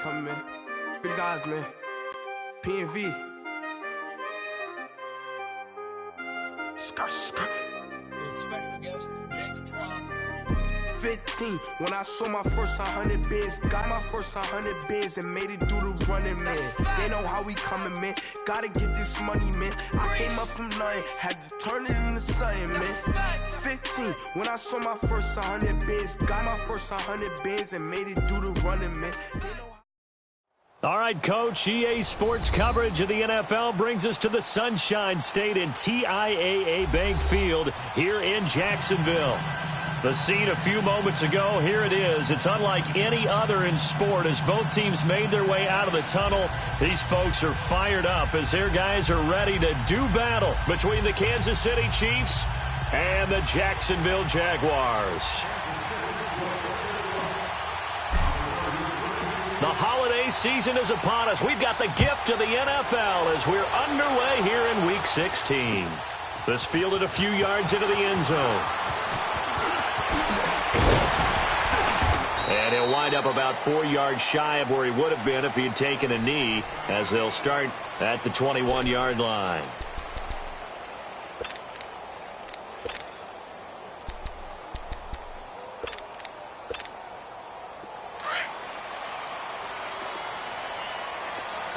coming, man. For the guys, man. P&V. Skirt. Special guest, Jake Prof. 15, when I saw my first 100 bids, got my first 100 bids and made it through the running, man. They know how we coming, man. Gotta get this money, man. I came up from nothing, had to turn it into something, man. 15, when I saw my first 100 bids, got my first 100 bids and made it through the running, man. All right, Coach, EA Sports coverage of the NFL brings us to the Sunshine State in TIAA Bank Field here in Jacksonville. The scene a few moments ago, here it is. It's unlike any other in sport as both teams made their way out of the tunnel. These folks are fired up as their guys are ready to do battle between the Kansas City Chiefs and the Jacksonville Jaguars. The holiday season is upon us. We've got the gift of the NFL as we're underway here in Week 16. This fielded a few yards into the end zone. And he'll wind up about 4 yards shy of where he would have been if he had taken a knee, as they'll start at the 21-yard line.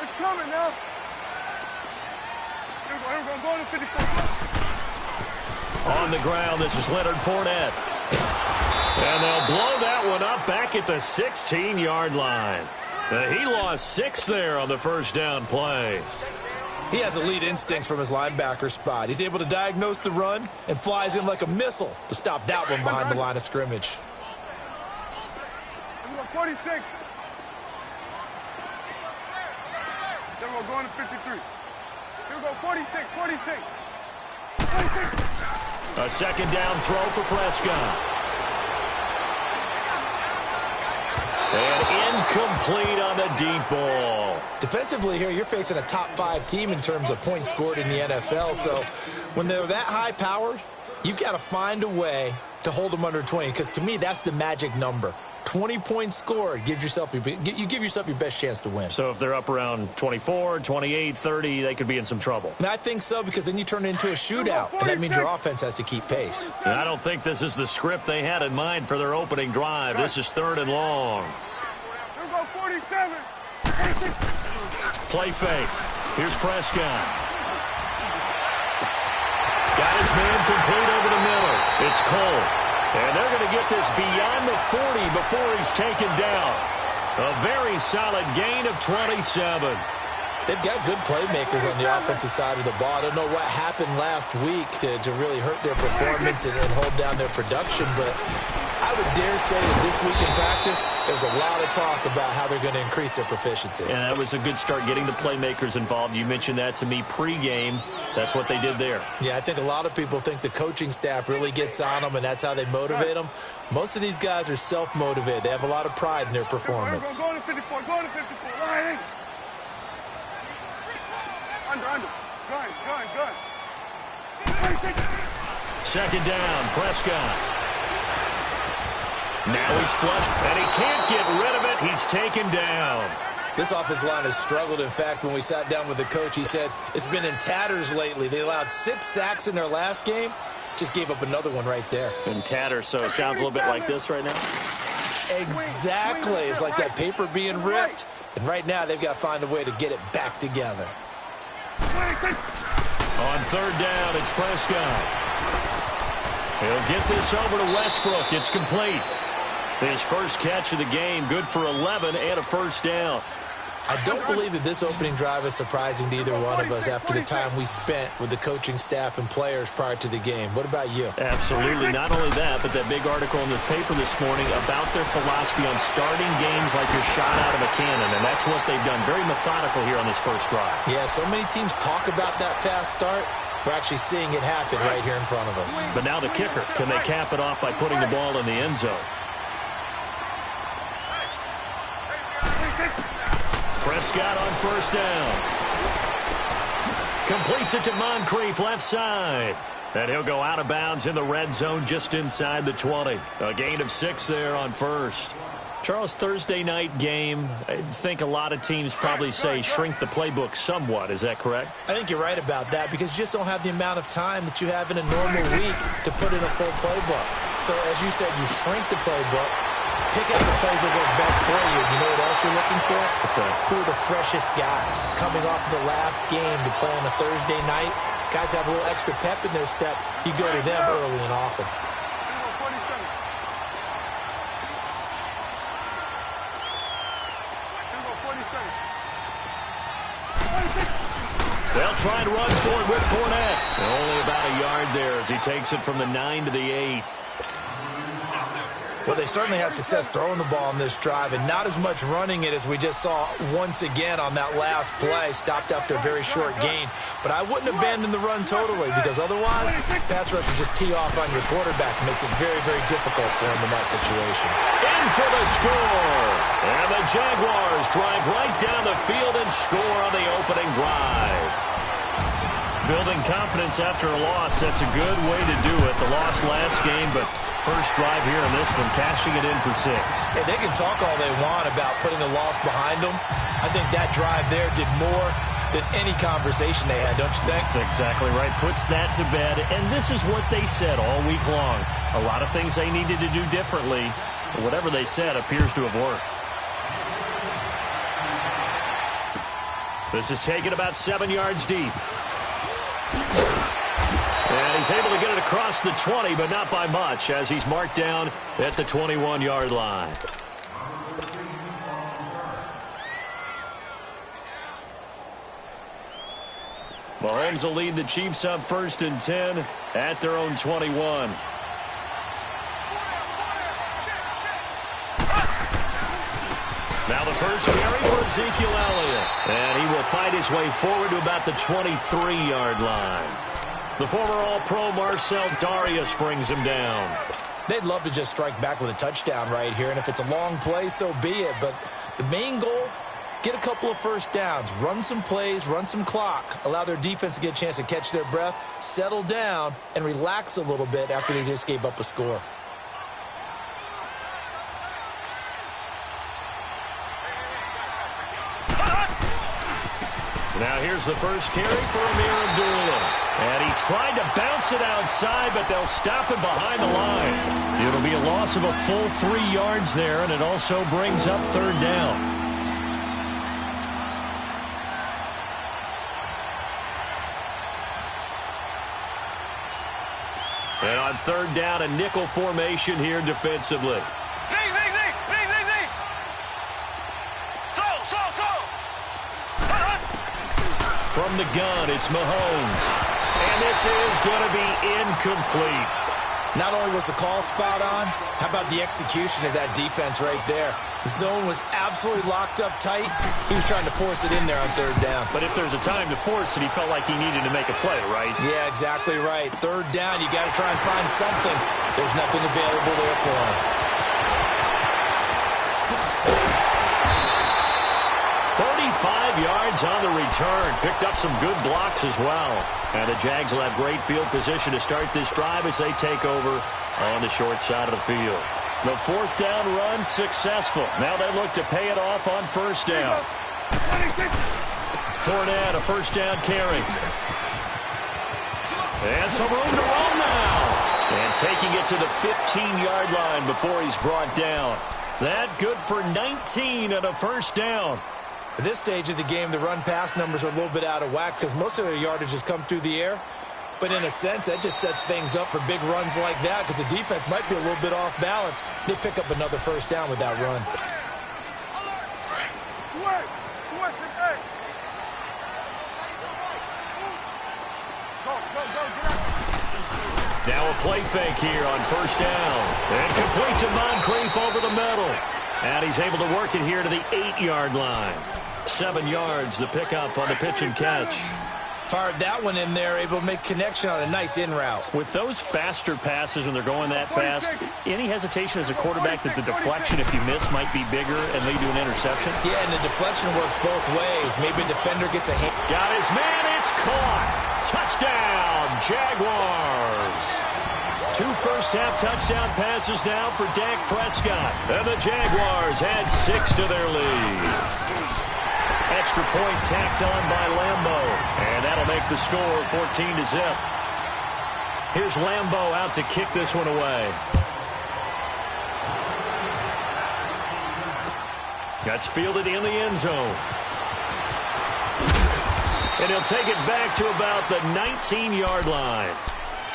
It's coming now. We're going to 54. On the ground, this is Leonard Fournette. And they'll blow that one up back at the 16-yard line. He lost 6 there on the first down play. He has elite instincts from his linebacker spot. He's able to diagnose the run and flies in like a missile to stop that one behind the line of scrimmage. 46. Then we're going to 53. Here we go, 46. A second down throw for Prescott. And incomplete on the deep ball. Defensively here, you're facing a top 5 team in terms of points scored in the NFL. So when they're that high powered, you've got to find a way to hold them under 20. Because to me, that's the magic number. 20 points scored, you give yourself your best chance to win. So if they're up around 24, 28, 30, they could be in some trouble. And I think so, because then you turn it into a shootout, and that means your offense has to keep pace. And I don't think this is the script they had in mind for their opening drive. This is 3rd and long. Here we go, 47. Play fake. Here's Prescott. Got his man complete over the middle. It's Cole. And they're going to get this beyond the 40 before he's taken down. A very solid gain of 27. They've got good playmakers on the offensive side of the ball. I don't know what happened last week to really hurt their performance and hold down their production, but I would dare say that this week in practice, there's a lot of talk about how they're going to increase their proficiency. And that was a good start, getting the playmakers involved. You mentioned that to me pregame. That's what they did there. Yeah, I think a lot of people think the coaching staff really gets on them, and that's how they motivate them. Most of these guys are self-motivated. They have a lot of pride in their performance. Going to 54. Right. Under. Good. 26. Second down, Prescott. Now he's flushed, and he can't get rid of it. He's taken down. This offensive line has struggled. In fact, when we sat down with the coach, he said it's been in tatters lately. They allowed 6 sacks in their last game. Just gave up another one right there. In tatters, so it sounds a little bit like this right now. Exactly. It's like that paper being ripped. And right now, they've got to find a way to get it back together. On 3rd down, it's Prescott. He'll get this over to Westbrook. It's complete. His first catch of the game, good for 11 and a first down. I don't believe that this opening drive is surprising to either one of us after the time we spent with the coaching staff and players prior to the game. What about you? Absolutely. Not only that, but that big article in the paper this morning about their philosophy on starting games like you're shot out of a cannon, and that's what they've done. Very methodical here on this first drive. Yeah, so many teams talk about that fast start. We're actually seeing it happen right here in front of us. But now the kicker. Can they cap it off by putting the ball in the end zone? Prescott on first down. Completes it to Moncrief left side. And he'll go out of bounds in the red zone just inside the 20. A gain of 6 there on first. Charles, Thursday night game, I think a lot of teams probably say shrink the playbook somewhat. Is that correct? I think you're right about that because you just don't have the amount of time that you have in a normal week to put in a full playbook. So, as you said, you shrink the playbook, pick out the plays that work best for you. You know what else you're looking for? What's that? Who are the freshest guys coming off the last game to play on a Thursday night? Guys have a little extra pep in their step. You go to them early and often. They'll try and run for it with Fournette. Only about a yard there as he takes it from the 9 to the 8. Well, they certainly had success throwing the ball in this drive, and not as much running it as we just saw once again on that last play. Stopped after a very short gain. But I wouldn't abandon the run totally because otherwise, pass rushers just tee off on your quarterback. It makes it very, very difficult for him in that situation. In for the score. And the Jaguars drive right down the field and score on the opening drive. Building confidence after a loss, that's a good way to do it. The loss last game, but first drive here in this one, cashing it in for 6. Hey, they can talk all they want about putting a loss behind them. I think that drive there did more than any conversation they had, don't you think? That's exactly right. Puts that to bed, and this is what they said all week long. A lot of things they needed to do differently. Whatever they said appears to have worked. This is taken about 7 yards deep. And he's able to get it across the 20, but not by much, as he's marked down at the 21-yard line. Mahomes will lead the Chiefs up 1st and 10 at their own 21. Now the first carry for Ezekiel Elliott. And he will fight his way forward to about the 23-yard line. The former All-Pro Marcel Darius brings him down. They'd love to just strike back with a touchdown right here, and if it's a long play, so be it. But the main goal, get a couple of first downs, run some plays, run some clock, allow their defense to get a chance to catch their breath, settle down, and relax a little bit after they just gave up a score. Now here's the first carry for Amir Abdullah. And he tried to bounce it outside, but they'll stop him behind the line. It'll be a loss of a full 3 yards there, and it also brings up 3rd down. And on 3rd down, a nickel formation here defensively. From the gun, it's Mahomes. And this is going to be incomplete. Not only was the call spot on, how about the execution of that defense right there? The zone was absolutely locked up tight. He was trying to force it in there on 3rd down. But if there's a time to force it, he felt like he needed to make a play, right? Yeah, exactly right. 3rd down, you got to try and find something. There's nothing available there for him. 35 yards on the return. Picked up some good blocks as well. And the Jags will have great field position to start this drive as they take over on the short side of the field. The 4th down run successful. Now they look to pay it off on 1st down. Fournette, a 1st down carry. And some room to roll now. And taking it to the 15-yard line before he's brought down. That good for 19 and a 1st down. At this stage of the game, the run-pass numbers are a little bit out of whack because most of their yardage has come through the air. But in a sense, that just sets things up for big runs like that because the defense might be a little bit off balance. They pick up another 1st down with that run. Now a play fake here on 1st down. And complete to Moncrief over the middle. And he's able to work it here to the 8-yard line. 7 yards, the pickup on the pitch and catch. Fired that one in there, able to make connection on a nice in route. With those faster passes when they're going that fast, any hesitation as a quarterback that the deflection, if you miss, might be bigger and lead to an interception? Yeah, and the deflection works both ways. Maybe a defender gets a hand. Got his man, it's caught. Touchdown, Jaguars. 2 first-half touchdown passes now for Dak Prescott. And the Jaguars add 6 to their lead. Extra point tacked on by Lambo. And that'll make the score 14-0. Here's Lambo out to kick this one away. That's fielded in the end zone. And he'll take it back to about the 19-yard line.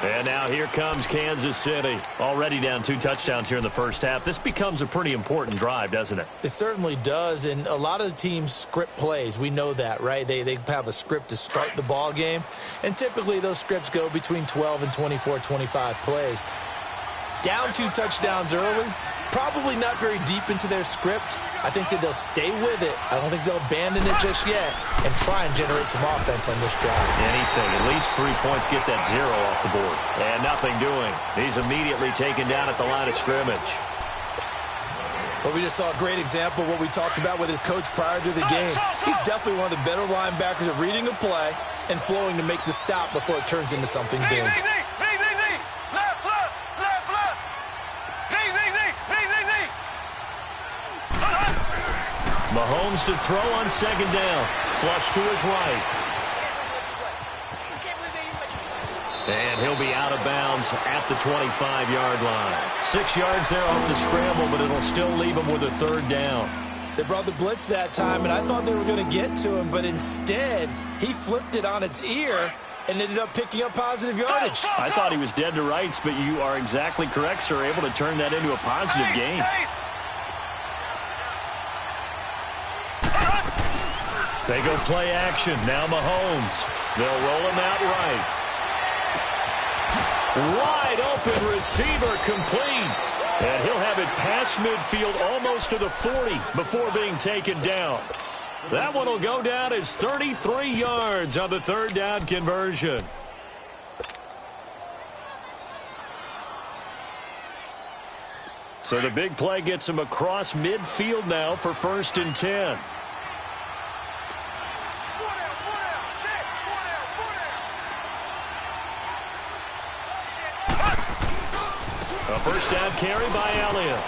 And now here comes Kansas City. Already down 2 touchdowns here in the first half. This becomes a pretty important drive, doesn't it? It certainly does, and a lot of the teams script plays. We know that, right? They have a script to start the ball game, and typically those scripts go between 12 and 24, 25 plays. Down 2 touchdowns early, probably not very deep into their script. I think that they'll stay with it. I don't think they'll abandon it just yet and try and generate some offense on this drive. Anything. At least 3 points, get that 0 off the board. And nothing doing. He's immediately taken down at the line of scrimmage. Well, we just saw a great example of what we talked about with his coach prior to the game. He's definitely one of the better linebackers at reading a play and flowing to make the stop before it turns into something big. Mahomes to throw on 2nd down. Flush to his right. And he'll be out of bounds at the 25-yard line. 6 yards there off the scramble, but it'll still leave him with a 3rd down. They brought the blitz that time, and I thought they were going to get to him, but instead he flipped it on its ear and ended up picking up positive yardage. I thought he was dead to rights, but you are exactly correct, sir. Able to turn that into a positive gain. They go play action. Now Mahomes. They'll roll him out right. Wide open receiver complete. And he'll have it past midfield almost to the 40 before being taken down. That one will go down as 33 yards on the 3rd down conversion. So the big play gets him across midfield now for 1st and 10. A 1st down carry by Elliott.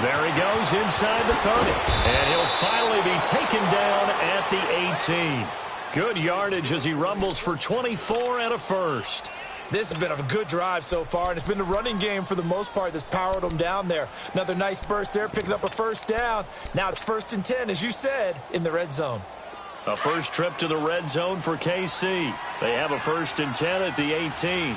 There he goes inside the 30. And he'll finally be taken down at the 18. Good yardage as he rumbles for 24 and a 1st. This has been a good drive so far, and it's been the running game for the most part that's powered them down there. Another nice burst there, picking up a 1st down. Now it's 1st and 10, as you said, in the red zone. A first trip to the red zone for KC. They have a 1st and 10 at the 18.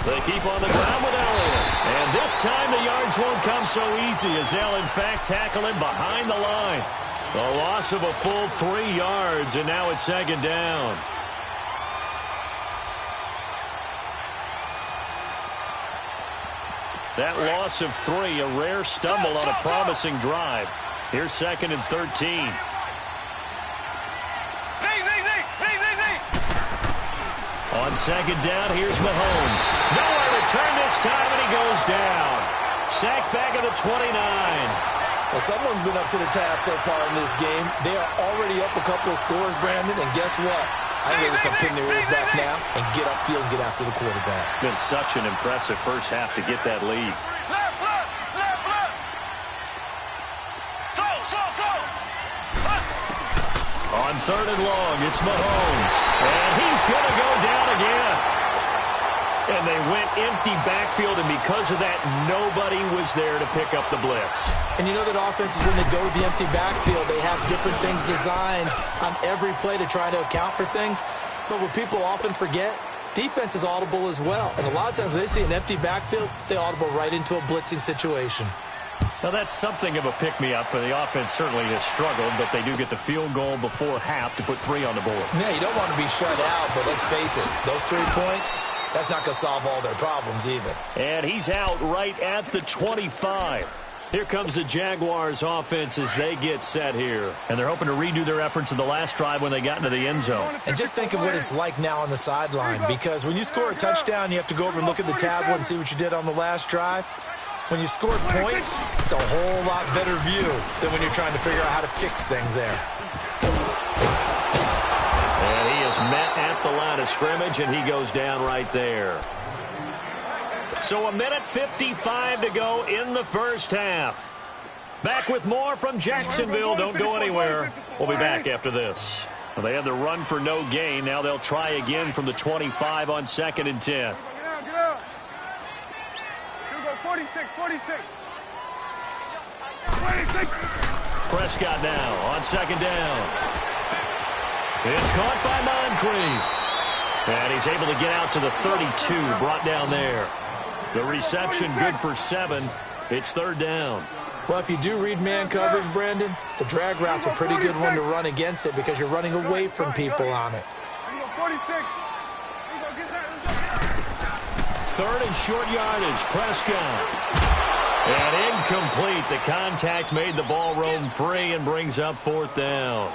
They keep on the ground with Elliott. And this time the yards won't come so easy as they'll, in fact, tackle him behind the line. A loss of a full 3 yards, and now it's 2nd down. That loss of 3, a rare stumble on a promising drive. Here's 2nd and 13. On 2nd down, here's Mahomes. Nowhere to turn this time, and he goes down. Sacked back at the 29. Well, someone's been up to the task so far in this game. They are already up a couple of scores, Brandon, and guess what? I think they're just going to pin their ears back now and get upfield and get after the quarterback. Been such an impressive first half to get that lead. On 3rd and long, it's Mahomes. And he's going to go down again. And they went empty backfield, and because of that, nobody was there to pick up the blitz. And you know that offenses, when they go to the empty backfield, they have different things designed on every play to try to account for things. But what people often forget, defense is audible as well. And a lot of times when they see an empty backfield, they audible right into a blitzing situation. Now, that's something of a pick-me-up, and the offense certainly has struggled, but they do get the field goal before half to put 3 on the board. Yeah, you don't want to be shut out, but let's face it, those 3 points, that's not going to solve all their problems either. And he's out right at the 25. Here comes the Jaguars offense as they get set here. And they're hoping to redo their efforts in the last drive when they got into the end zone. And just think of what it's like now on the sideline, because when you score a touchdown, you have to go over and look at the tablet and see what you did on the last drive. When you scored points, it's a whole lot better view than when you're trying to figure out how to fix things there. And he is met at the line of scrimmage, and he goes down right there. So 1:55 to go in the first half. Back with more from Jacksonville. Don't go anywhere. We'll be back after this. Well, they had the run for no gain. Now they'll try again from the 25 on 2nd and 10. Get out. Here we go, 46. 26. Prescott now on 2nd down. It's caught by Moncrief. And he's able to get out to the 32, brought down there. The reception good for 7. It's 3rd down. Well, if you do read man coverage, Brandon, the drag route's a pretty good one to run against it because you're running away from people on it. 3rd and short yardage, Prescott. And incomplete. The contact made the ball roam free and brings up 4th down.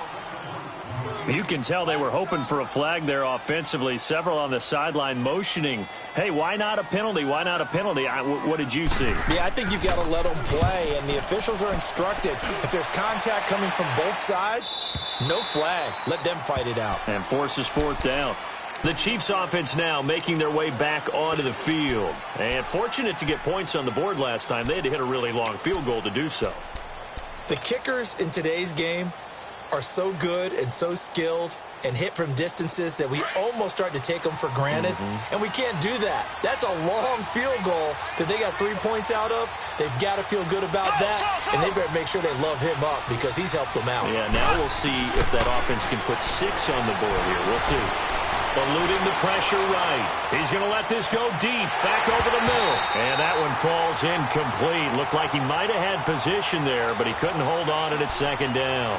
You can tell they were hoping for a flag there offensively. Several on the sideline motioning, hey, why not a penalty? Why not a penalty? What did you see? Yeah, I think you've got to let them play, and the officials are instructed. If there's contact coming from both sides, no flag. Let them fight it out. And forces 4th down. The Chiefs offense now making their way back onto the field. And fortunate to get points on the board last time. They had to hit a really long field goal to do so. The kickers in today's game are so good and so skilled and hit from distances that we almost start to take them for granted. And we can't do that. That's a long field goal that they got 3 points out of. They've got to feel good about that, and they better make sure they love him up because he's helped them out. Yeah, now we'll see if that offense can put 6 on the board here. We'll see. Eluding the pressure right. He's going to let this go deep, back over the middle. And that one falls incomplete. Looked like he might have had position there, but he couldn't hold on at 2nd down.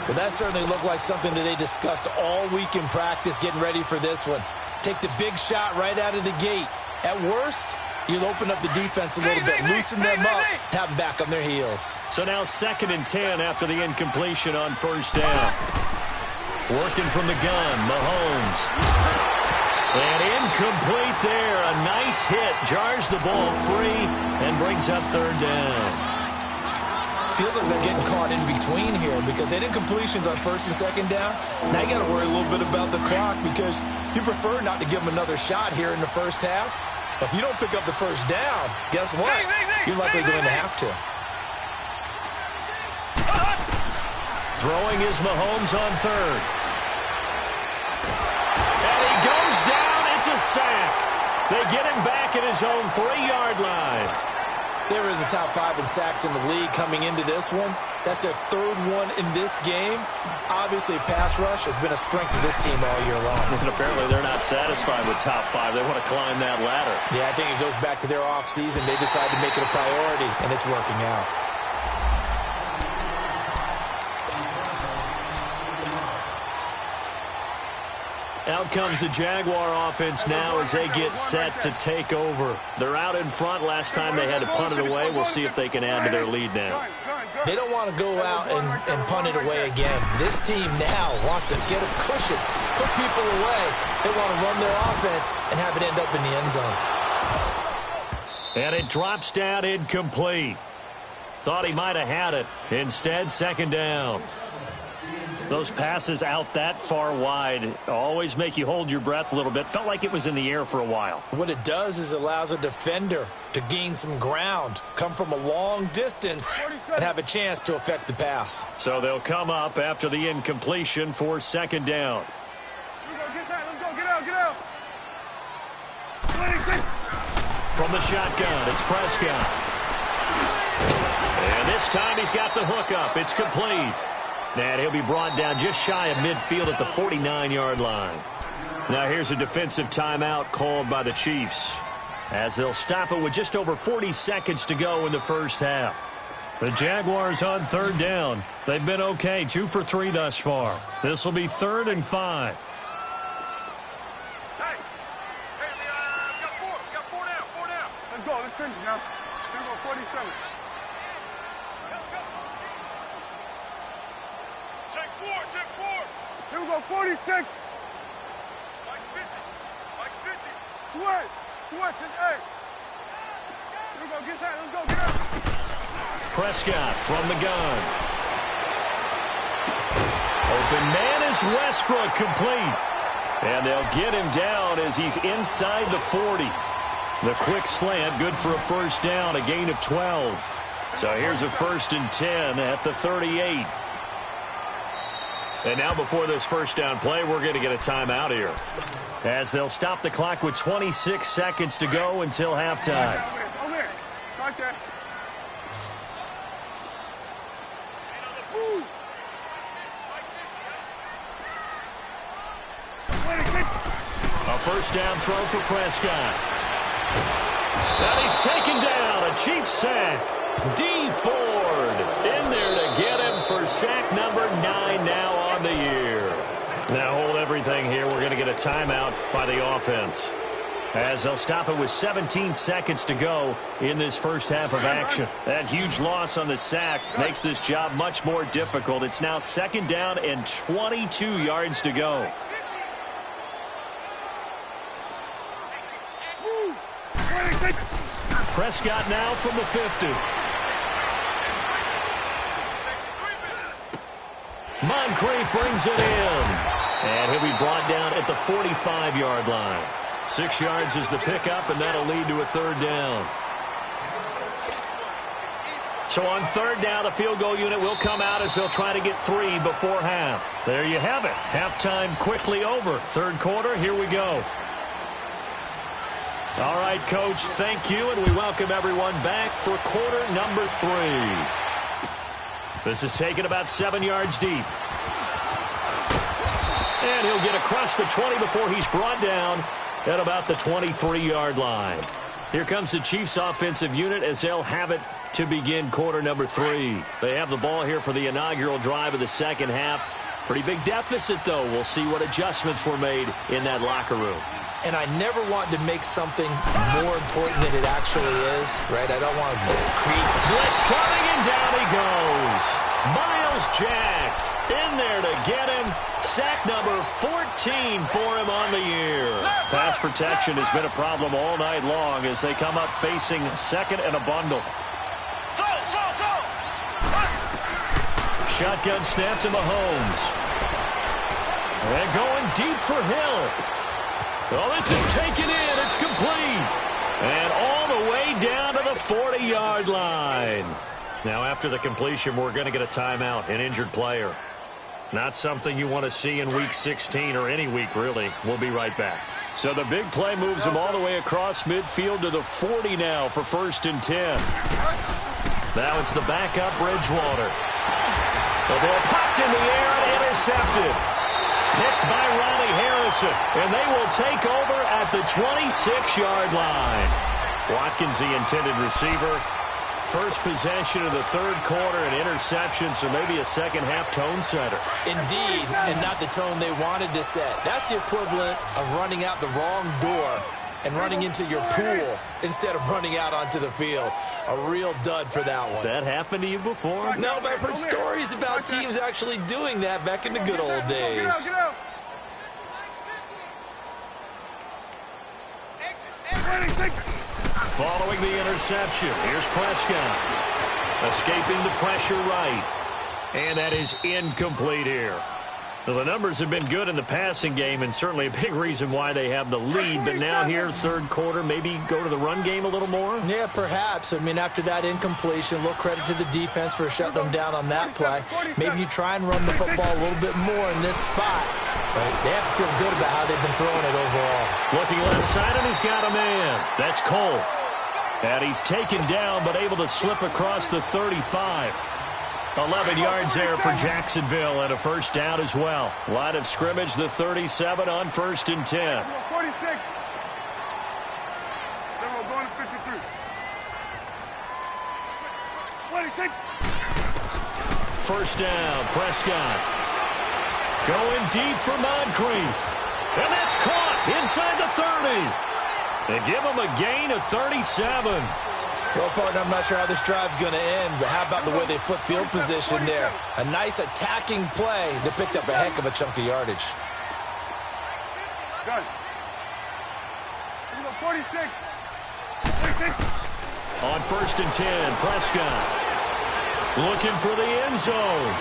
Well, that certainly looked like something that they discussed all week in practice getting ready for this one. Take the big shot right out of the gate. At worst, you'll open up the defense a little bit, loosen them up, have them back on their heels. So now 2nd and 10 after the incompletion on 1st down. Working from the gun, Mahomes. And incomplete there. A nice hit. Jars the ball free and brings up 3rd down. Feels like they're getting caught in between here because they did completions on 1st and 2nd down. Now you got to worry a little bit about the clock because you prefer not to give them another shot here in the first half. But if you don't pick up the 1st down, guess what? You're likely going to have to. Throwing is Mahomes on 3rd. And he goes down. It's a sack. They get him back at his own 3-yard line. They were in the top 5 in sacks in the league coming into this one. That's their 3rd one in this game. Obviously, pass rush has been a strength of this team all year long. And apparently they're not satisfied with top 5. They want to climb that ladder. Yeah, I think it goes back to their offseason. They decided to make it a priority, and it's working out. Out comes the Jaguar offense now as they get set to take over. They're out in front. Last time they had to punt it away. We'll see if they can add to their lead now. They don't want to go out and punt it away again. This team now wants to get a cushion, put people away. They want to run their offense and have it end up in the end zone. And it drops down incomplete. Thought he might have had it. Instead, 2nd down. Those passes out that far wide always make you hold your breath a little bit. Felt like it was in the air for a while. What it does is allows a defender to gain some ground, come from a long distance, and have a chance to affect the pass. So they'll come up after the incompletion for 2nd down. Get out. From the shotgun, it's Prescott. And this time he's got the hook up. It's complete. And he'll be brought down just shy of midfield at the 49-yard line. Now here's a defensive timeout called by the Chiefs as they'll stop it with just over 40 seconds to go in the first half. The Jaguars on 3rd down. They've been okay, 2 for 3 thus far. This will be 3rd and 5. Hey, we got 4 down. Let's go, let's finish now. Here we go, 47. Check 4. Here we go, 46. Like 50. Sweat, it's 8. Get that. Let's go. Get up. Prescott from the gun. Open man is Westbrook, complete. And they'll get him down as he's inside the 40. The quick slant, good for a first down, a gain of 12. So here's a 1st and 10 at the 38. And now before this first down play, we're going to get a timeout here, as they'll stop the clock with 26 seconds to go until halftime. Over there. Right there. A first down throw for Prescott. And he's taken down. A Chiefs sack. D. Ford in there to get him for sack number 9 now on the year. Now hold everything here. We're going to get a timeout by the offense, as they'll stop it with 17 seconds to go in this first half of action. That huge loss on the sack makes this job much more difficult. It's now 2nd down and 22 yards to go. Prescott now from the 50. Moncrief brings it in. And he'll be brought down at the 45-yard line. 6 yards is the pickup, and that'll lead to a 3rd down. So on 3rd down, the field goal unit will come out as they'll try to get 3 before half. There you have it. Halftime quickly over. 3rd quarter, here we go. All right, Coach, thank you, and we welcome everyone back for quarter number 3. This is taken about 7 yards deep. And he'll get across the 20 before he's brought down at about the 23-yard line. Here comes the Chiefs offensive unit as they'll have it to begin quarter number 3. They have the ball here for the inaugural drive of the second half. Pretty big deficit, though. We'll see what adjustments were made in that locker room. And I never want to make something more important than it actually is, right? I don't want to creep. Blitz coming, and down he goes. Miles Jack in there to get him. Sack number 14 for him on the year. Pass protection has been a problem all night long as they come up facing 2nd and a bundle. Shotgun snap to Mahomes. And going deep for Hill. Well, this is taken in. It's complete. And all the way down to the 40-yard line. Now, after the completion, we're going to get a timeout, an injured player. Not something you want to see in Week 16 or any week, really. We'll be right back. So the big play moves him all the way across midfield to the 40 now for 1st and 10. Now it's the backup Bridgewater. The ball popped in the air and intercepted. Picked by Ronnie Harrison, and they will take over at the 26-yard line. Watkins, the intended receiver. First possession of the 3rd quarter, an interception, so maybe a second-half tone setter. Indeed, and not the tone they wanted to set. That's the equivalent of running out the wrong door and running into your pool instead of running out onto the field. A real dud for that one. Has that happened to you before? No, but I've heard stories about teams actually doing that back in the good old days. Following the interception, here's Prescott. Escaping the pressure right. And that is incomplete here. So the numbers have been good in the passing game, and certainly a big reason why they have the lead. But now here, 3rd quarter, maybe go to the run game a little more? Yeah, perhaps. I mean, after that incompletion, a little credit to the defense for shutting them down on that play. Maybe you try and run the football a little bit more in this spot. But they have to feel good about how they've been throwing it overall. Looking left side, and he's got a man. That's Cole. And he's taken down, but able to slip across the 35. 11 yards there for Jacksonville, and a first down as well. Line of scrimmage, the 37 on 1st and 10. 46. Then we're going to 53. 26. First down, Prescott. Going deep for Moncrief. And that's caught inside the 30. They give him a gain of 37. Well, partner, I'm not sure how this drive's going to end, but how about the way they flip field position there? A nice attacking play that picked up a heck of a chunk of yardage. Done. 46. 46. On 1st and 10, Prescott looking for the end zone.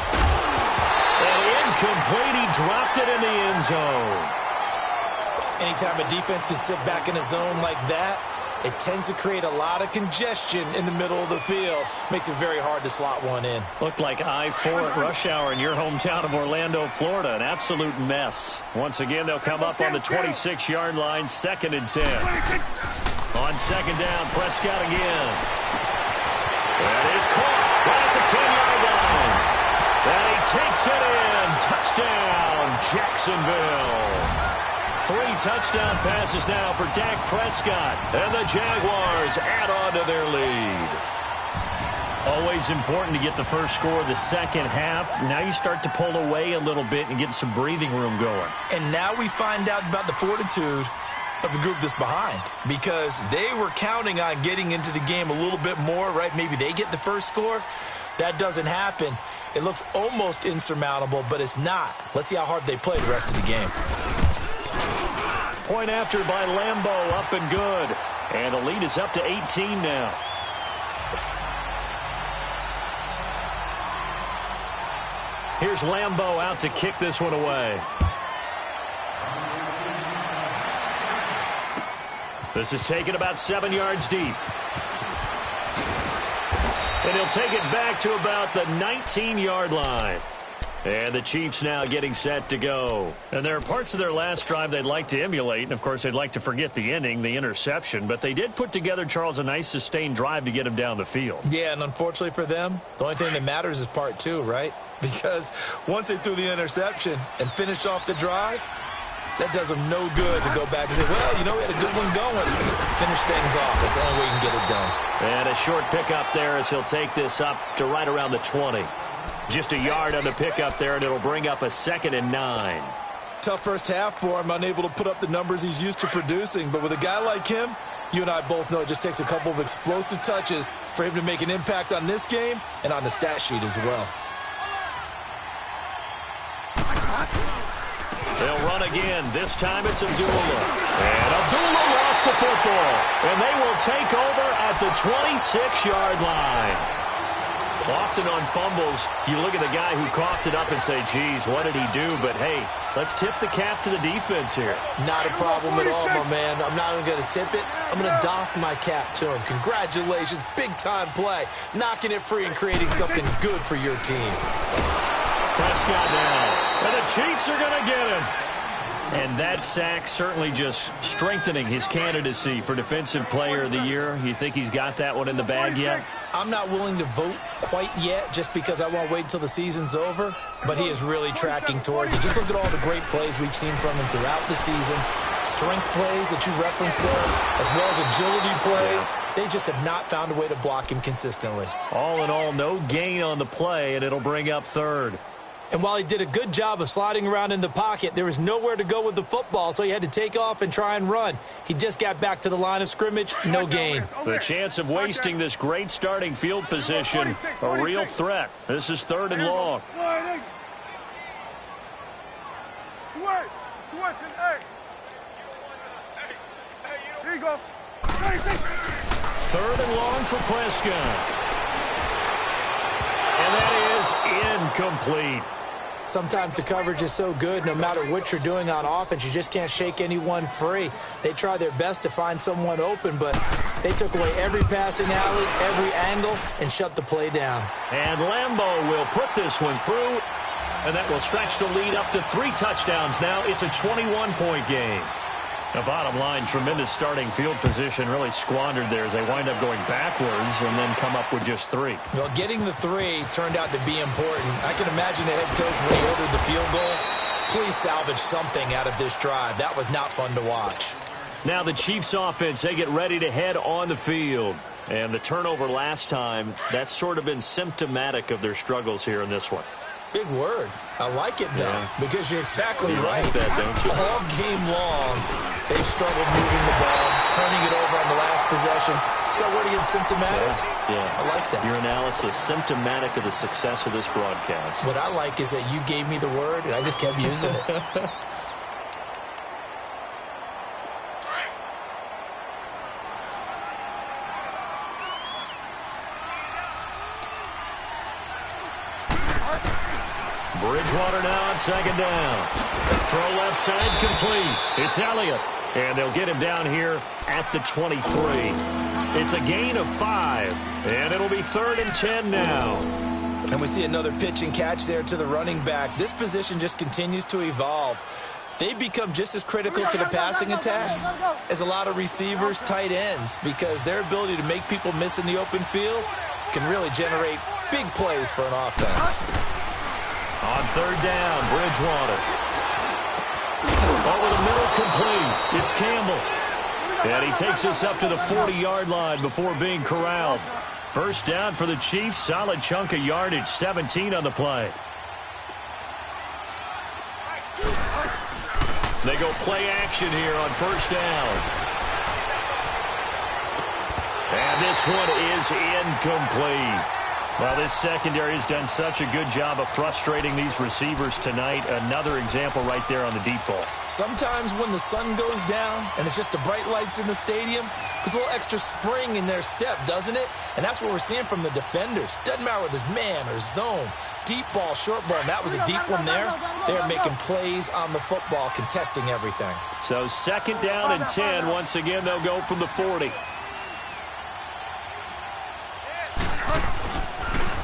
And incomplete. He dropped it in the end zone. Anytime a defense can sit back in a zone like that, it tends to create a lot of congestion in the middle of the field. Makes it very hard to slot one in. Looked like I-4 at rush hour in your hometown of Orlando, Florida. An absolute mess. Once again, they'll come up on the 26-yard line, 2nd and 10. On 2nd down, Prescott again. That is caught right at the 10-yard line. And he takes it in. Touchdown, Jacksonville. 3 touchdown passes now for Dak Prescott. And the Jaguars add on to their lead. Always important to get the first score of the second half. Now you start to pull away a little bit and get some breathing room going. And now we find out about the fortitude of the group that's behind, because they were counting on getting into the game a little bit more, right? Maybe they get the first score. That doesn't happen. It looks almost insurmountable, but it's not. Let's see how hard they play the rest of the game. Point after by Lambeau, up and good. And the lead is up to 18 now. Here's Lambeau out to kick this one away. This is taken about 7 yards deep. And he'll take it back to about the 19-yard line. And the Chiefs now getting set to go. And there are parts of their last drive they'd like to emulate. And, of course, they'd like to forget the inning, the interception. But they did put together, Charles, a nice sustained drive to get him down the field. Yeah, and unfortunately for them, the only thing that matters is part 2, right? Because once they threw the interception and finished off the drive, that does them no good to go back and say, well, you know, we had a good one going. Finish things off. That's the only way you can get it done. And a short pickup there as he'll take this up to right around the 20. Just a yard on the pickup there, and it'll bring up a 2nd and 9. Tough first half for him, unable to put up the numbers he's used to producing. But with a guy like him, you and I both know it just takes a couple of explosive touches for him to make an impact on this game and on the stat sheet as well. They'll run again. This time it's Abdullah. And Abdullah lost the football. And they will take over at the 26-yard line. Often on fumbles, you look at the guy who coughed it up and say, geez, what did he do? But, hey, let's tip the cap to the defense here. Not a problem at all, my man. I'm not even going to tip it. I'm going to doff my cap to him. Congratulations. Big-time play. Knocking it free and creating something good for your team. Prescott now. And the Chiefs are going to get him. And that sack certainly just strengthening his candidacy for Defensive Player of the Year. You think he's got that one in the bag yet? I'm not willing to vote quite yet just because I won't wait until the season's over, but he is really tracking towards it. Just look at all the great plays we've seen from him throughout the season. Strength plays that you referenced there, as well as agility plays. They just have not found a way to block him consistently. All in all, no gain on the play, and it'll bring up 3rd. And while he did a good job of sliding around in the pocket, there was nowhere to go with the football, so he had to take off and try and run. He just got back to the line of scrimmage, no gain. The chance of wasting this great starting field position, a real threat. This is 3rd and long. Switch and hey. Here you go. 3rd and long for Prescott. And that is incomplete. Sometimes the coverage is so good, no matter what you're doing on offense, you just can't shake anyone free. They try their best to find someone open, but they took away every passing alley, every angle, and shut the play down. And Lambeau will put this one through, and that will stretch the lead up to 3 touchdowns now. It's a 21-point game. The bottom line, tremendous starting field position, really squandered there as they wind up going backwards and then come up with just 3. Well, getting the 3 turned out to be important. I can imagine the head coach when he ordered the field goal. Please salvage something out of this drive. That was not fun to watch. Now the Chiefs offense, they get ready to head on the field. And the turnover last time, that's sort of been symptomatic of their struggles here in this one. Big word. I like it, though, because you're exactly right. Like that, don't you? All game long, they've struggled moving the ball, turning it over on the last possession. So what are you, symptomatic? Yeah. I like that. Your analysis, symptomatic of the success of this broadcast. What I like is that you gave me the word, and I just kept using it. Bridgewater now on second down. Throw left side complete. It's Elliott. And they'll get him down here at the 23. It's a gain of 5. And it'll be 3rd and 10 now. And we see another pitch and catch there to the running back. This position just continues to evolve. They become just as critical to the passing attack as a lot of receivers, tight ends, because their ability to make people miss in the open field can really generate big plays for an offense. On 3rd down, Bridgewater. Over the middle, complete. It's Campbell. And he takes us up to the 40-yard line before being corralled. 1st down for the Chiefs. Solid chunk of yardage, 17 on the play. They go play action here on 1st down. And this one is incomplete. Well, this secondary has done such a good job of frustrating these receivers tonight. Another example right there on the deep ball. Sometimes when the sun goes down and it's just the bright lights in the stadium, there's a little extra spring in their step, doesn't it? And that's what we're seeing from the defenders. Doesn't matter whether it's man or zone, deep ball, short ball. And that was a deep one there. They're making plays on the football, contesting everything. So 2nd down and 10. Once again, they'll go from the 40.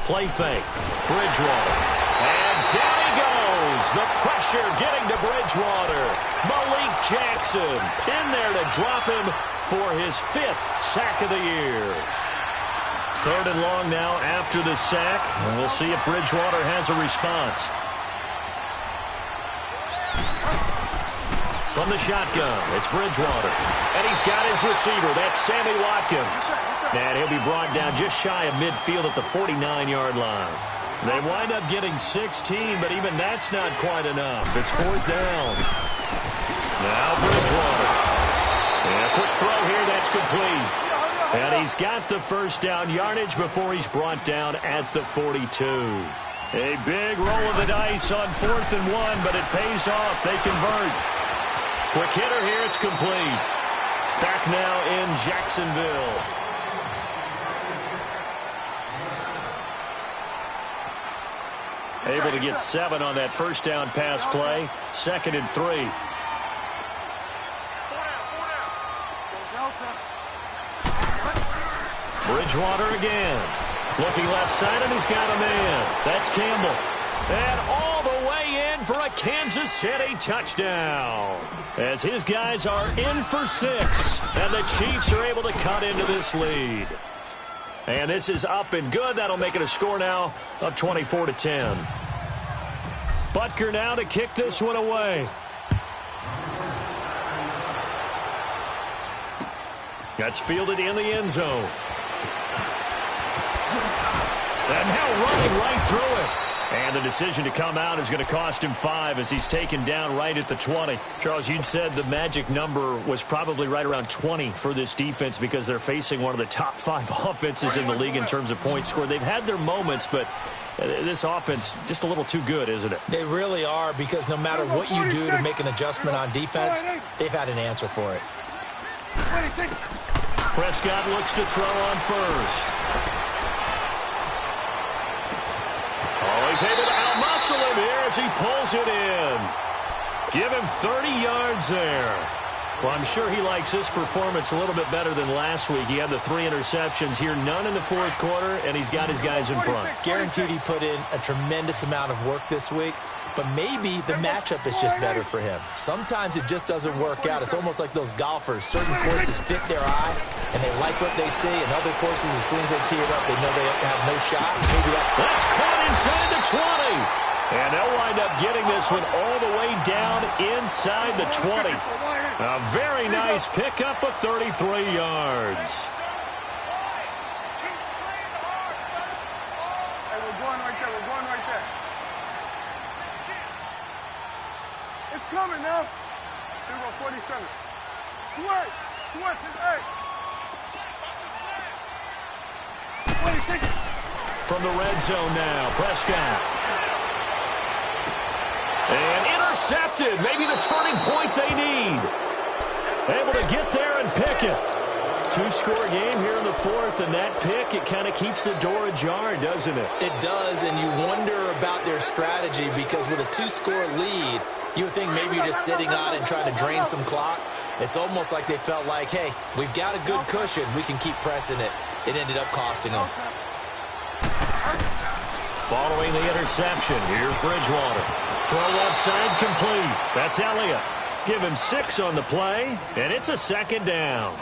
Play fake. Bridgewater. And down he goes. The pressure getting to Bridgewater. Malik Jackson in there to drop him for his 5th sack of the year. 3rd and long now after the sack. And we'll see if Bridgewater has a response. From the shotgun, it's Bridgewater. And he's got his receiver. That's Sammy Watkins. And he'll be brought down just shy of midfield at the 49-yard line. They wind up getting 16, but even that's not quite enough. It's 4th down. Now Bridgewater. And a quick throw here, that's complete. And he's got the 1st down yardage before he's brought down at the 42. A big roll of the dice on 4th and 1, but it pays off. They convert. Quick hitter here, it's complete. Back now in Jacksonville. Able to get 7 on that 1st down pass play. 2nd and 3. Bridgewater again. Looking left side, and he's got a man. That's Campbell. And all the way in for a Kansas City touchdown. As his guys are in for 6. And the Chiefs are able to cut into this lead. And this is up and good. That'll make it a score now of 24-10. Butker now to kick this one away. That's fielded in the end zone. And now running right through it. And the decision to come out is going to cost him 5 as he's taken down right at the 20. Charles, you said the magic number was probably right around 20 for this defense because they're facing one of the top 5 offenses in the league in terms of points scored. They've had their moments, but this offense just a little too good, isn't it? They really are, because no matter what you do to make an adjustment on defense, they've had an answer for it. Prescott looks to throw on 1st. Oh, he's able to outmuscle him here as he pulls it in. Give him 30 yards there. Well, I'm sure he likes his performance a little bit better than last week. He had the 3 interceptions here, none in the 4th quarter, and he's got his guys in front. Guaranteed he put in a tremendous amount of work this week, but maybe the matchup is just better for him. Sometimes it just doesn't work out. It's almost like those golfers. Certain courses fit their eye, and they like what they see, and other courses, as soon as they tee it up, they know they have no shot. Maybe that's caught inside the 20. And they'll wind up getting this one all the way down inside the 20. A very nice pickup of 33 yards. Hey, we're going right there. We're going right there. It's coming now. Here we go, 47. Switch. Switch is 8. 26. From the red zone now, Prescott. And intercepted. Maybe the turning point they need. Able to get there and pick it. two-score game here in the fourth, and that pick, it kind of keeps the door ajar, doesn't it? It does, and you wonder about their strategy because with a two-score lead, you would think maybe you're just sitting on it and trying to drain some clock. It's almost like they felt like, hey, we've got a good cushion. We can keep pressing it. It ended up costing them. Following the interception, here's Bridgewater. Throw left side complete. That's Elliott. Give him 6 on the play, and it's a second down.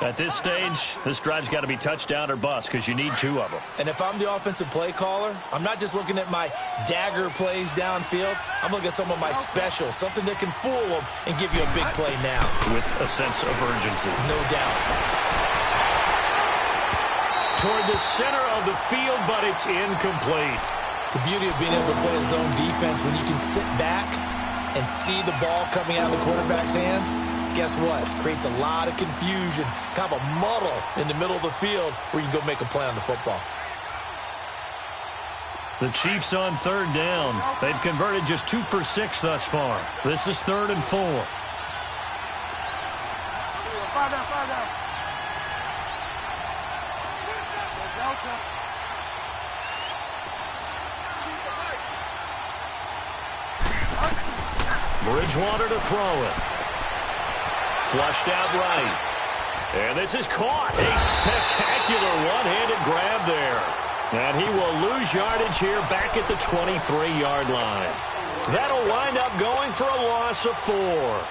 At this stage, this drive's got to be touchdown or bust because you need 2 of them. And if I'm the offensive play caller, I'm not just looking at my dagger plays downfield. I'm looking at some of my specials, something that can fool them and give you a big play now. With a sense of urgency. No doubt. Toward the center of the field, but it's incomplete. The beauty of being able to play a zone defense when you can sit back and see the ball coming out of the quarterback's hands, guess what? It creates a lot of confusion, kind of a muddle in the middle of the field where you can go make a play on the football. The Chiefs on third down. They've converted just 2 for 6 thus far. This is 3rd and 4. 5 down, 5 down. Bridgewater to throw it. Flushed out right. And this is caught. A spectacular one-handed grab there. And he will lose yardage here back at the 23-yard line. That'll wind up going for a loss of 4.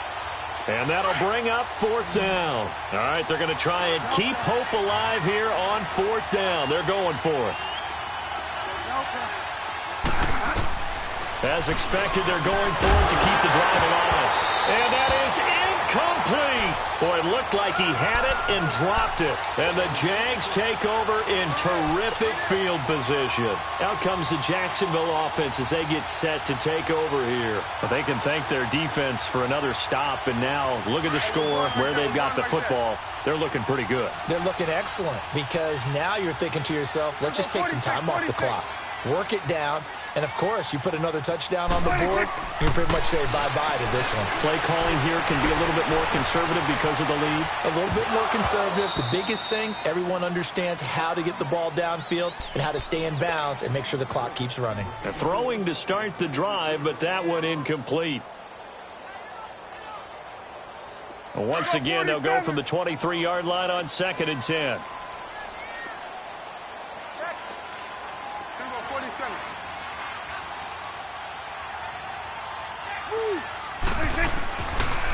And that'll bring up 4th down. All right, they're going to try and keep hope alive here on 4th down. They're going for it. As expected, they're going for it to keep the drive alive. And that is incomplete. Boy, it looked like he had it and dropped it. And the Jags take over in terrific field position. Out comes the Jacksonville offense as they get set to take over here. But they can thank their defense for another stop. And now, look at the score, where they've got the football. They're looking pretty good. They're looking excellent because now you're thinking to yourself, let's just take some time off the clock. Work it down. And, of course, you put another touchdown on the board, you can pretty much say bye-bye to this one. Play calling here can be a little bit more conservative because of the lead. A little bit more conservative. The biggest thing, everyone understands how to get the ball downfield and how to stay in bounds and make sure the clock keeps running. A throwing to start the drive, but that one incomplete. Once again, they'll go from the 23-yard line on 2nd and 10.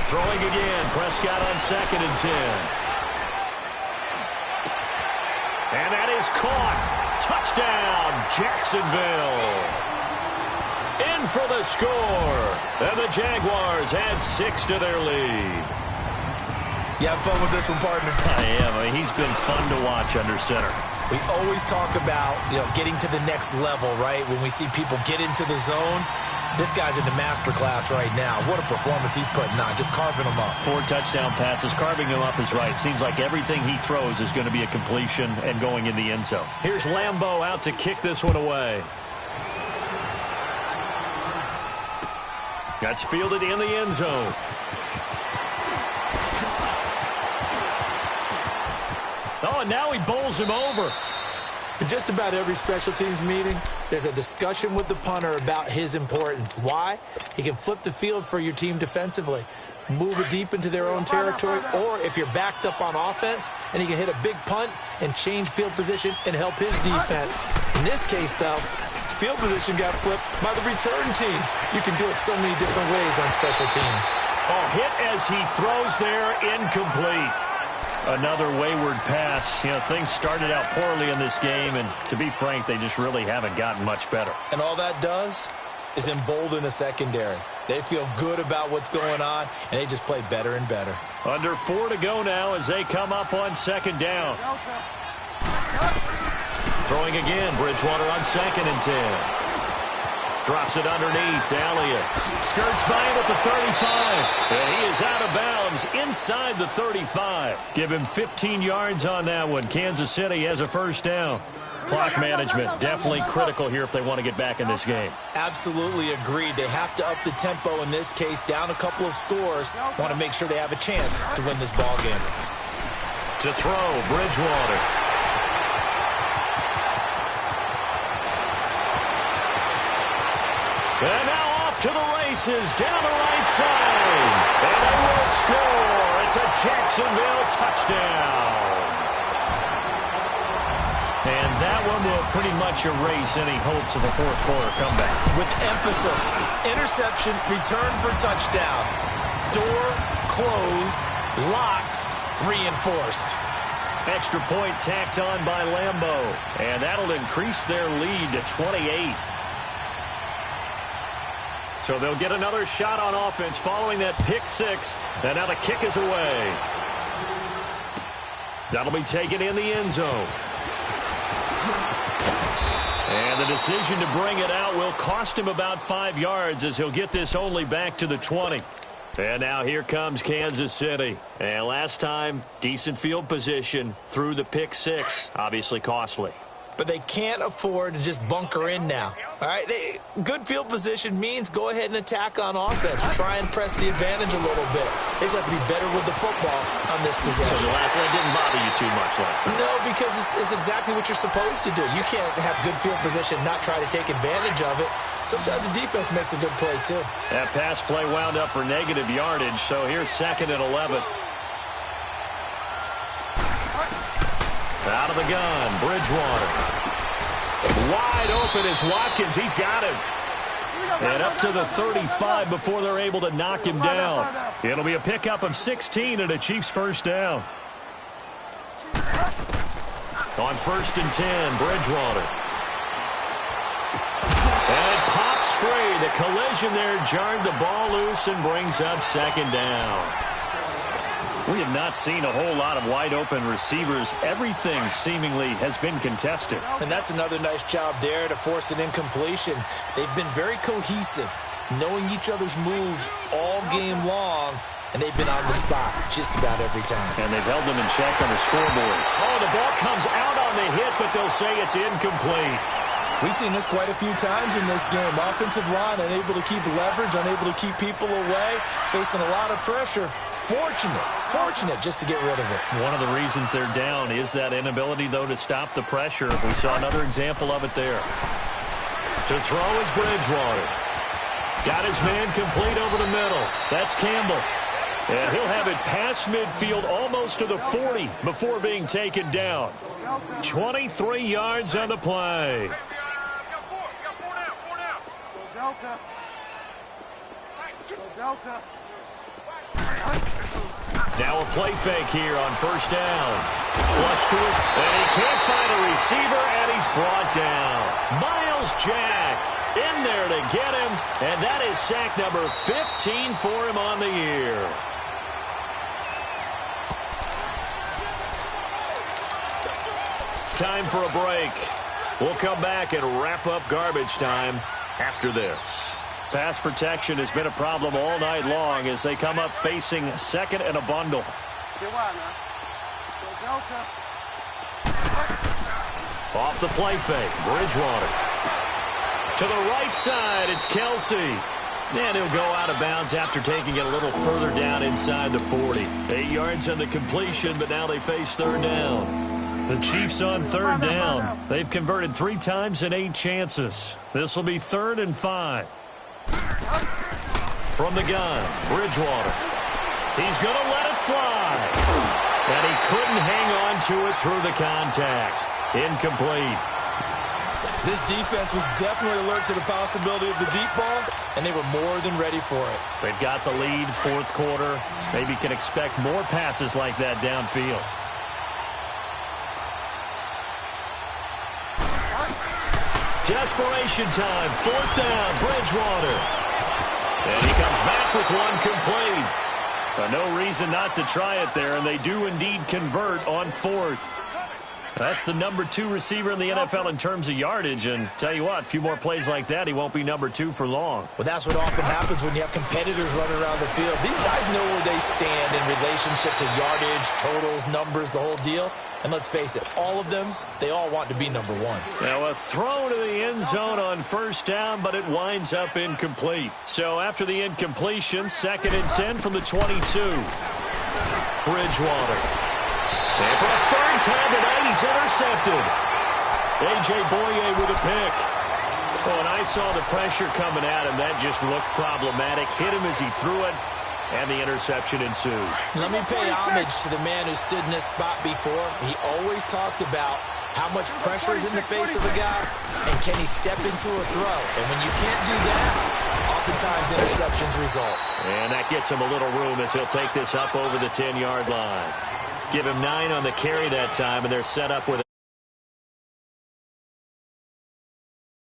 Throwing again, Prescott on 2nd and 10. And that is caught. Touchdown, Jacksonville. In for the score. And the Jaguars add 6 to their lead. You have fun with this one, partner? I am. I mean, he's been fun to watch under center. We always talk about, getting to the next level, right? When we see people get into the zone, this guy's in the master class right now. What a performance he's putting on, just carving them up. 4 touchdown passes. Carving them up is right. Seems like everything he throws is going to be a completion and going in the end zone. Here's Lambeau out to kick this one away. That's fielded in the end zone. Oh, and now he bowls him over. In just about every special teams meeting, there's a discussion with the punter about his importance. Why? He can flip the field for your team defensively, move it deep into their own territory, or if you're backed up on offense, and he can hit a big punt and change field position and help his defense. In this case, though, field position got flipped by the return team. You can do it so many different ways on special teams. Oh, hit as he throws there, incomplete. Another wayward pass. Things started out poorly in this game, and to be frank, they just really haven't gotten much better. And all that does is embolden the secondary. They feel good about what's going on, and they just play better and better. Under 4 to go now as they come up on 2nd down. Throwing again, Bridgewater on 2nd and 10. Drops it underneath to Elliott. Skirts by him at the 35. And he is out of bounds inside the 35. Give him 15 yards on that one. Kansas City has a 1st down. Clock management definitely critical here if they want to get back in this game. Absolutely agreed. They have to up the tempo in this case, down a couple of scores. Want to make sure they have a chance to win this ball game. To throw, Bridgewater. And now off to the races, down the right side. And they will score. It's a Jacksonville touchdown. And that one will pretty much erase any hopes of a fourth quarter comeback. With emphasis, interception, return for touchdown. Door closed, locked, reinforced. Extra point tacked on by Lambo. And that'll increase their lead to 28. So they'll get another shot on offense following that pick six. And now the kick is away. That'll be taken in the end zone. And the decision to bring it out will cost him about 5 yards as he'll get this only back to the 20. And now here comes Kansas City. And last time, decent field position through the pick six. Obviously costly. But they can't afford to just bunker in now. All right, good field position means go ahead and attack on offense. Try and press the advantage a little bit. They just have to be better with the football on this possession. So the last one didn't bother you too much last time? No, because it's exactly what you're supposed to do. You can't have good field position, not try to take advantage of it. Sometimes the defense makes a good play, too. That pass play wound up for negative yardage, so here's 2nd and 11. Out of the gun, Bridgewater. Wide open is Watkins. He's got him. And up to the 35 before they're able to knock him down. It'll be a pickup of 16 and a Chiefs first down. On 1st and 10, Bridgewater. And it pops free. The collision there jarred the ball loose and brings up 2nd down. We have not seen a whole lot of wide-open receivers. Everything seemingly has been contested. And that's another nice job there to force an incompletion. They've been very cohesive, knowing each other's moves all game long, and they've been on the spot just about every time. And they've held them in check on the scoreboard. Oh, the ball comes out on the hit, but they'll say it's incomplete. We've seen this quite a few times in this game. Offensive line unable to keep leverage, unable to keep people away, facing a lot of pressure. Fortunate just to get rid of it. One of the reasons they're down is that inability, though, to stop the pressure. We saw another example of it there. To throw is Bridgewater. Got his man complete over the middle. That's Campbell. And he'll have it past midfield almost to the 40 before being taken down. 23 yards on the play. Now a play fake here on 1st down. Flush to his, and he can't find a receiver, and he's brought down. Miles Jack in there to get him, and that is sack number 15 for him on the year. Time for a break. We'll come back and wrap up garbage time after this. Pass protection has been a problem all night long as they come up facing 2nd and a bundle. Off the play fake, Bridgewater. To the right side, it's Kelsey. And he'll go out of bounds after taking it a little further down inside the 40. 8 yards on the completion, but now they face 3rd down. The Chiefs on 3rd down. They've converted 3 times in 8 chances. This will be 3rd and 5. From the gun, Bridgewater. He's going to let it fly. And he couldn't hang on to it through the contact. Incomplete. This defense was definitely alert to the possibility of the deep ball, and they were more than ready for it. They've got the lead, 4th quarter. Maybe can expect more passes like that downfield. Desperation time, 4th down, Bridgewater. And he comes back with one complete. But no reason not to try it there, and they do indeed convert on 4th. That's the number 2 receiver in the NFL in terms of yardage, and tell you what, a few more plays like that, he won't be number 2 for long. Well, that's what often happens when you have competitors running around the field. These guys know where they stand in relationship to yardage, totals, numbers, the whole deal. And let's face it, all of them, they all want to be number 1. Now a throw to the end zone on 1st down, but it winds up incomplete. So after the incompletion, 2nd and 10 from the 22. Bridgewater. And for the third time tonight, he's intercepted. A.J. Boye with a pick. Oh, and I saw the pressure coming at him. That just looked problematic. Hit him as he threw it, and the interception ensued. Let me pay homage to the man who stood in this spot before. He always talked about how much pressure is in the face of a guy, and can he step into a throw? And when you can't do that, oftentimes interceptions result. And that gets him a little room as he'll take this up over the 10-yard line. Give him 9 on the carry that time, and they're set up with